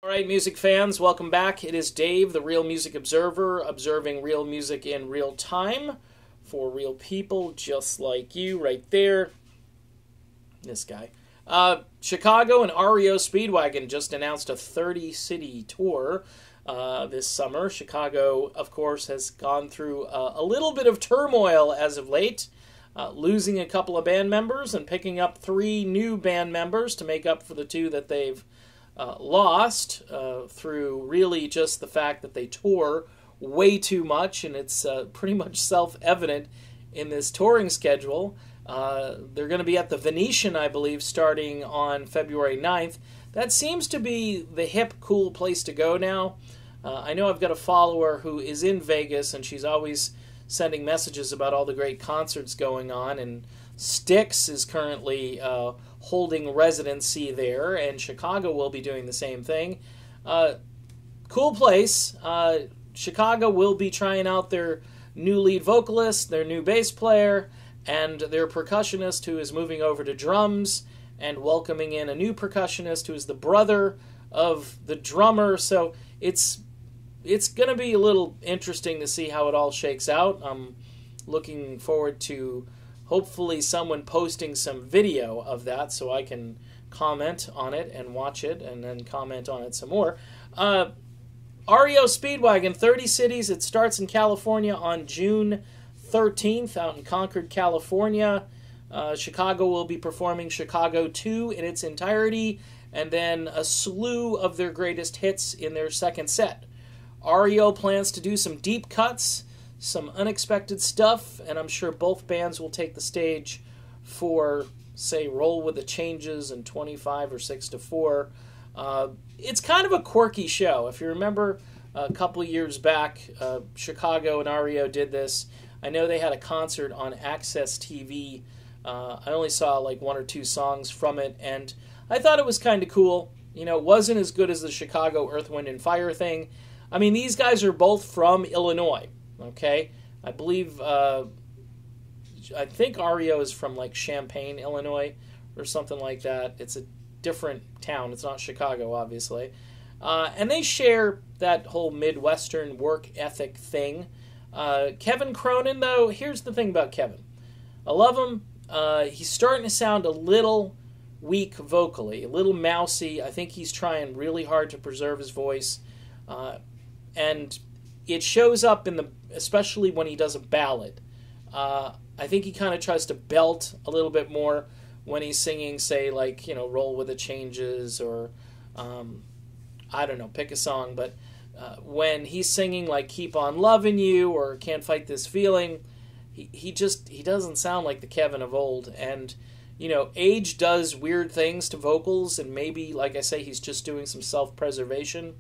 All right, music fans, welcome back. It is Dave, the Real Music Observer, observing real music in real time for real people just like you right there. This guy. Chicago and REO Speedwagon just announced a 30-city tour this summer. Chicago, of course, has gone through a little bit of turmoil as of late, losing a couple of band members and picking up 3 new band members to make up for the 2 that they've lost through really just the fact that they tour way too much, and it's pretty much self-evident in this touring schedule. They're going to be at the Venetian, I believe, starting on February 9th. That seems to be the hip, cool place to go now. I know I've got a follower who is in Vegas, and she's always sending messages about all the great concerts going on, and Styx is currently holding residency there, and Chicago will be doing the same thing. Cool place. Chicago will be trying out their new lead vocalist, their new bass player, and their percussionist who is moving over to drums, and welcoming in a new percussionist who is the brother of the drummer. So it's going to be a little interesting to see how it all shakes out. I'm looking forward to hopefully someone posting some video of that so I can comment on it and watch it and then comment on it some more. REO Speedwagon, 30 cities. It starts in California on June 13th out in Concord, California. Chicago will be performing Chicago 2 in its entirety, and then a slew of their greatest hits in their second set. REO plans to do some deep cuts, some unexpected stuff, and I'm sure both bands will take the stage for, say, Roll with the Changes and 25 or 6 to 4. It's kind of a quirky show. If you remember a couple of years back, Chicago and REO did this. I know they had a concert on Access TV. I only saw like 1 or 2 songs from it, and I thought it was kind of cool. You know, it wasn't as good as the Chicago Earth, Wind, and Fire thing. I mean, these guys are both from Illinois. Okay, I believe, I think REO is from like Champaign, Illinois, or something like that. It's a different town. It's not Chicago, obviously. And they share that whole Midwestern work ethic thing. Kevin Cronin, though, here's the thing about Kevin. I love him. He's starting to sound a little weak vocally, a little mousy. I think he's trying really hard to preserve his voice. And it shows up in especially when he does a ballad. I think he kind of tries to belt a little bit more when he's singing, say, like, you know, Roll with the Changes, or, I don't know, pick a song. But when he's singing, like, Keep on Loving You, or Can't Fight This Feeling, he doesn't sound like the Kevin of old. And, you know, age does weird things to vocals, and maybe, like I say, he's just doing some self-preservation.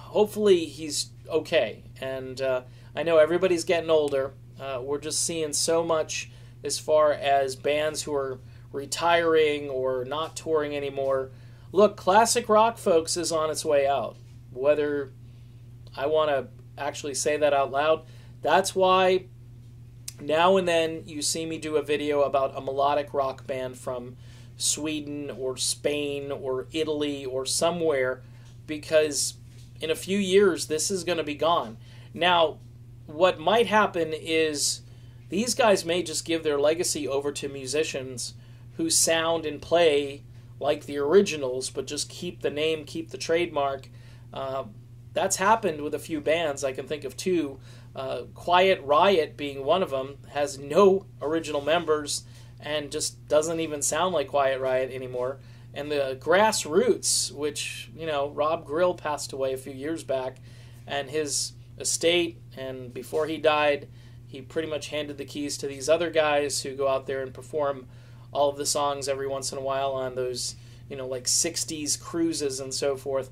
Hopefully he's okay, and I know everybody's getting older. We're just seeing so much as far as bands who are retiring or not touring anymore. Look, classic rock, folks, is on its way out. Whether I want to actually say that out loud, that's why now and then you see me do a video about a melodic rock band from Sweden or Spain or Italy or somewhere, because in a few years, this is going to be gone. Now, what might happen is these guys may just give their legacy over to musicians who sound and play like the originals, but just keep the name, keep the trademark. That's happened with a few bands. I can think of 2. Quiet Riot being one of them, has no original members and just doesn't even sound like Quiet Riot anymore. And the Grassroots, which, you know, Rob Grill passed away a few years back, and his estate, and before he died, he pretty much handed the keys to these other guys who go out there and perform all of the songs every once in a while on those, you know, like 60s cruises and so forth.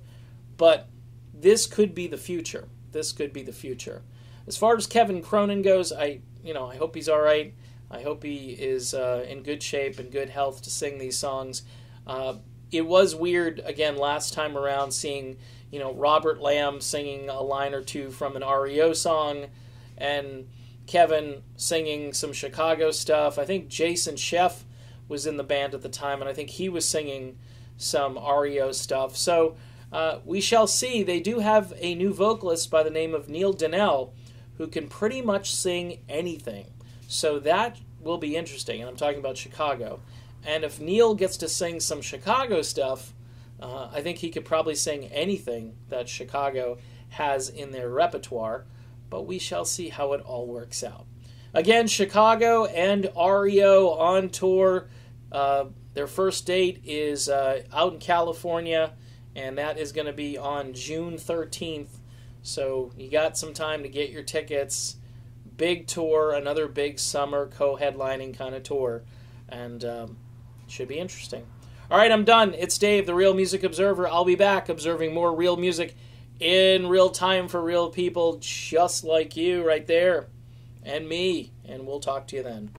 But this could be the future. This could be the future. As far as Kevin Cronin goes, I hope he's all right. I hope he is in good shape and good health to sing these songs. It was weird, again, last time around, seeing, you know, Robert Lamb singing a line or 2 from an REO song, and Kevin singing some Chicago stuff. I think Jason Sheff was in the band at the time, and I think he was singing some REO stuff. So we shall see. They do have a new vocalist by the name of Neil Donnell who can pretty much sing anything. So that will be interesting, and I'm talking about Chicago. And if Neil gets to sing some Chicago stuff, I think he could probably sing anything that Chicago has in their repertoire, but we shall see how it all works out. Again, Chicago and REO on tour. Their first date is out in California, and that is going to be on June 13th. So you got some time to get your tickets. Big tour, another big summer co-headlining kind of tour, and should be interesting. All right, I'm done. It's Dave, the Real Music Observer. I'll be back observing more real music in real time for real people just like you right there and me, and we'll talk to you then.